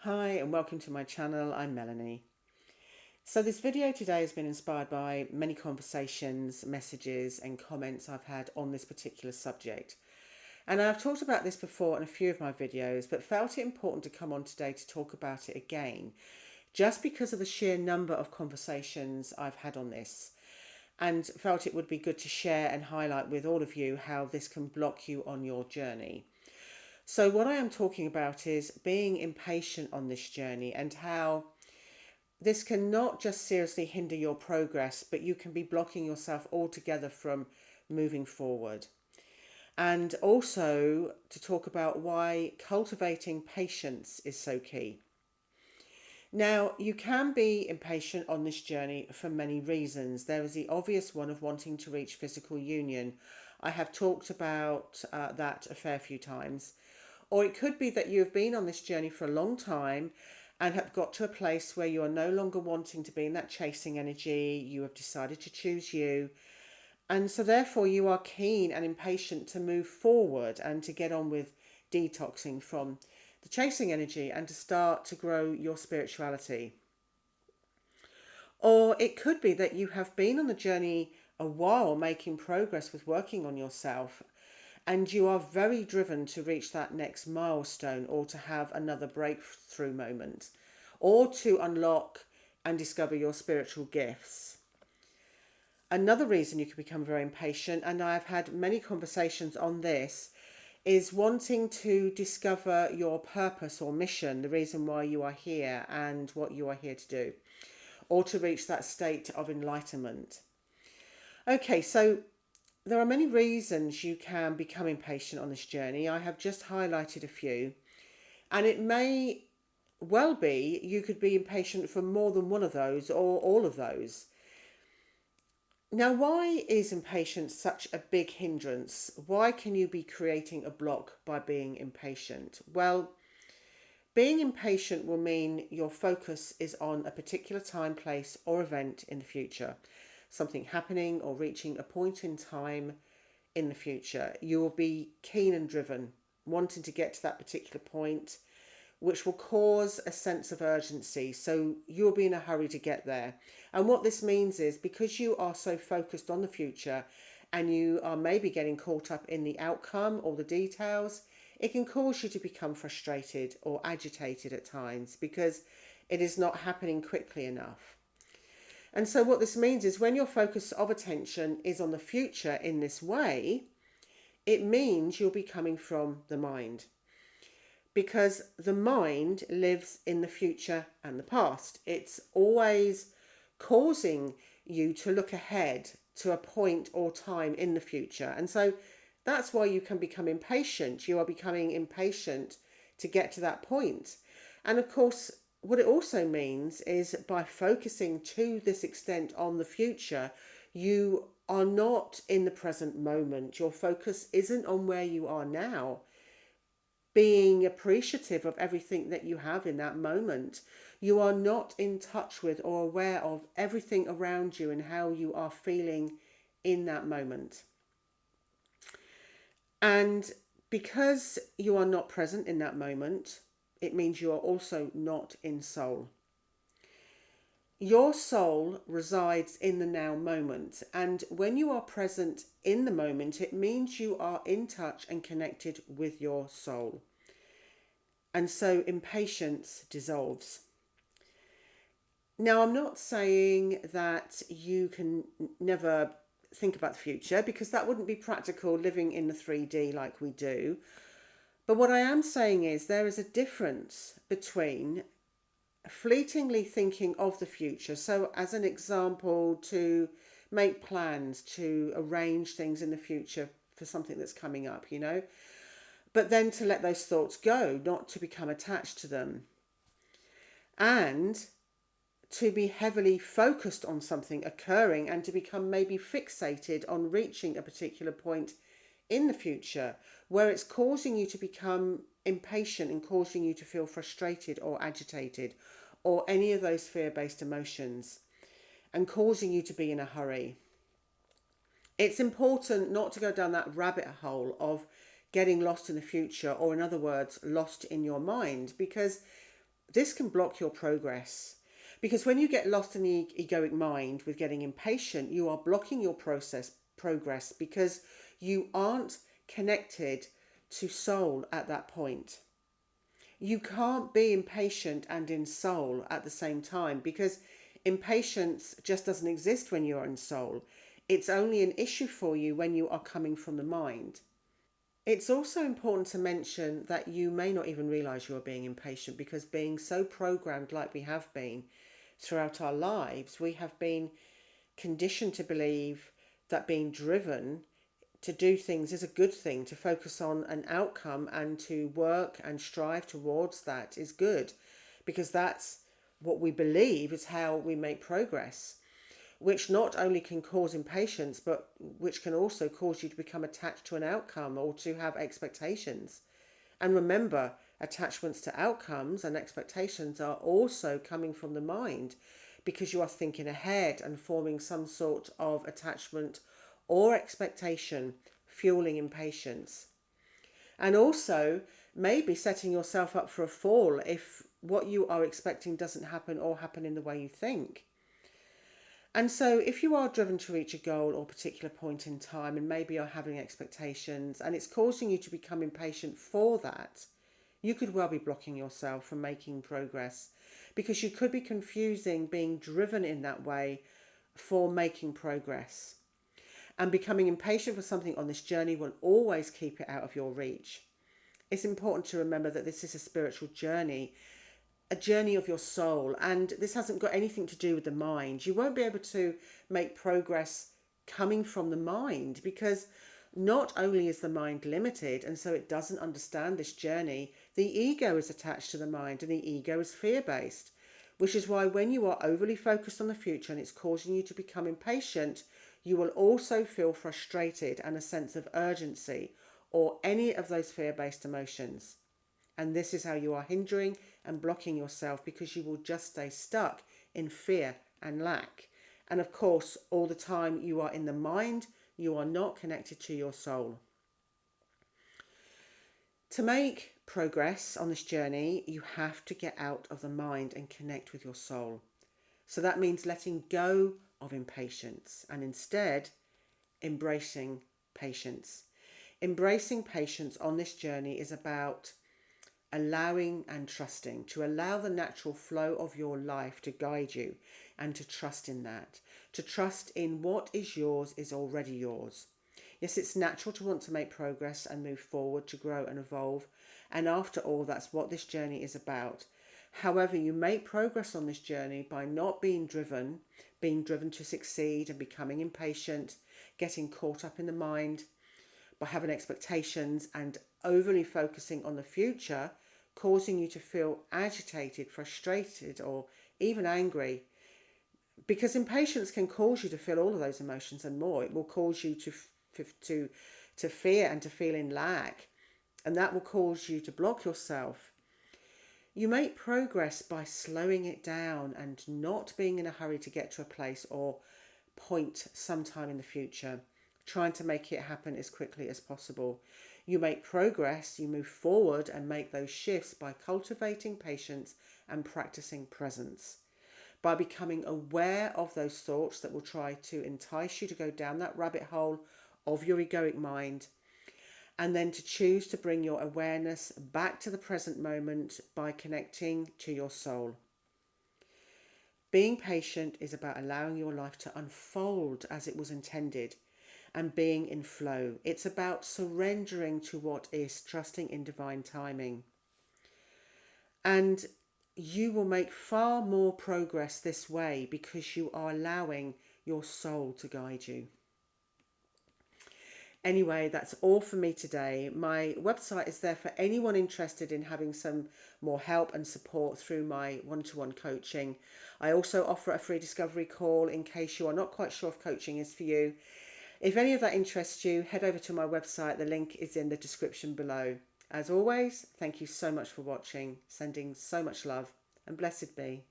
Hi and welcome to my channel. I'm Melanie. So this video today has been inspired by many conversations, messages and comments I've had on this particular subject. And I've talked about this before in a few of my videos, but felt it important to come on today to talk about it again, just because of the sheer number of conversations I've had on this, and felt it would be good to share and highlight with all of you how this can block you on your journey. So what I am talking about is being impatient on this journey and how this can not just seriously hinder your progress, but you can be blocking yourself altogether from moving forward. And also to talk about why cultivating patience is so key. Now, you can be impatient on this journey for many reasons. There is the obvious one of wanting to reach physical union. I have talked about that a fair few times. Or it could be that you have been on this journey for a long time and have got to a place where you are no longer wanting to be in that chasing energy. You have decided to choose you. And so therefore you are keen and impatient to move forward and to get on with detoxing from the chasing energy and to start to grow your spirituality. Or it could be that you have been on the journey a while, making progress with working on yourself, and you are very driven to reach that next milestone or to have another breakthrough moment or to unlock and discover your spiritual gifts. Another reason you can become very impatient, and I've had many conversations on this, is wanting to discover your purpose or mission, the reason why you are here and what you are here to do, or to reach that state of enlightenment. Okay, so there are many reasons you can become impatient on this journey. I have just highlighted a few, and it may well be you could be impatient for more than one of those or all of those. Now, why is impatience such a big hindrance? Why can you be creating a block by being impatient? Well, being impatient will mean your focus is on a particular time, place, or event in the future, something happening or reaching a point in time in the future. You will be keen and driven, wanting to get to that particular point, which will cause a sense of urgency. So you'll be in a hurry to get there. And what this means is because you are so focused on the future and you are maybe getting caught up in the outcome or the details, it can cause you to become frustrated or agitated at times because it is not happening quickly enough. And so what this means is when your focus of attention is on the future in this way, it means you'll be coming from the mind, because the mind lives in the future and the past. It's always causing you to look ahead to a point or time in the future. And so that's why you can become impatient. You are becoming impatient to get to that point. And of course, what it also means is by focusing to this extent on the future, you are not in the present moment. Your focus isn't on where you are now, being appreciative of everything that you have in that moment. You are not in touch with or aware of everything around you and how you are feeling in that moment. And because you are not present in that moment, it means you are also not in soul. Your soul resides in the now moment, and when you are present in the moment, it means you are in touch and connected with your soul. And so impatience dissolves. Now, I'm not saying that you can never think about the future, because that wouldn't be practical living in the 3D like we do. But what I am saying is there is a difference between fleetingly thinking of the future. So as an example, to make plans, to arrange things in the future for something that's coming up, but then to let those thoughts go, not to become attached to them. And to be heavily focused on something occurring and to become maybe fixated on reaching a particular point in the future where it's causing you to become impatient and causing you to feel frustrated or agitated or any of those fear-based emotions and causing you to be in a hurry. It's important not to go down that rabbit hole of getting lost in the future, or in other words, lost in your mind, because this can block your progress. Because when you get lost in the egoic mind with getting impatient, you are blocking your progress because you aren't connected to soul at that point. You can't be impatient and in soul at the same time because impatience just doesn't exist when you're in soul. It's only an issue for you when you are coming from the mind. It's also important to mention that you may not even realize you're being impatient because being so programmed like we have been throughout our lives, we have been conditioned to believe that being driven to do things is a good thing, to focus on an outcome and to work and strive towards that is good because that's what we believe is how we make progress, which not only can cause impatience, but which can also cause you to become attached to an outcome or to have expectations. And remember, attachments to outcomes and expectations are also coming from the mind because you are thinking ahead and forming some sort of attachment or expectation, fueling impatience. And also, maybe setting yourself up for a fall if what you are expecting doesn't happen or happen in the way you think. And so, if you are driven to reach a goal or particular point in time, and maybe you're having expectations and it's causing you to become impatient for that, you could well be blocking yourself from making progress because you could be confusing being driven in that way for making progress. And becoming impatient for something on this journey will always keep it out of your reach. It's important to remember that this is a spiritual journey, a journey of your soul, and this hasn't got anything to do with the mind. You won't be able to make progress coming from the mind because not only is the mind limited and so it doesn't understand this journey, the ego is attached to the mind and the ego is fear-based, which is why when you are overly focused on the future and it's causing you to become impatient, you will also feel frustrated and a sense of urgency or any of those fear-based emotions. And this is how you are hindering and blocking yourself because you will just stay stuck in fear and lack. And of course, all the time you are in the mind, you are not connected to your soul. To make progress on this journey, you have to get out of the mind and connect with your soul. So that means letting go of impatience and instead embracing patience. Embracing patience on this journey is about allowing and trusting, to allow the natural flow of your life to guide you and to trust in that, to trust in what is yours is already yours. Yes, it's natural to want to make progress and move forward, to grow and evolve, and after all, that's what this journey is about. However, you make progress on this journey by not being driven to succeed and becoming impatient, getting caught up in the mind, by having expectations and overly focusing on the future, causing you to feel agitated, frustrated, or even angry. Because impatience can cause you to feel all of those emotions and more. It will cause you to fear and to feel in lack, and that will cause you to block yourself. You make progress by slowing it down and not being in a hurry to get to a place or point sometime in the future, trying to make it happen as quickly as possible. You make progress, you move forward and make those shifts by cultivating patience and practicing presence, by becoming aware of those thoughts that will try to entice you to go down that rabbit hole of your egoic mind, and then to choose to bring your awareness back to the present moment by connecting to your soul. Being patient is about allowing your life to unfold as it was intended and being in flow. It's about surrendering to what is, trusting in divine timing. And you will make far more progress this way because you are allowing your soul to guide you. Anyway, that's all for me today. My website is there for anyone interested in having some more help and support through my one-to-one coaching. I also offer a free discovery call in case you are not quite sure if coaching is for you. If any of that interests you, head over to my website. The link is in the description below. As always, thank you so much for watching. Sending so much love and blessed be.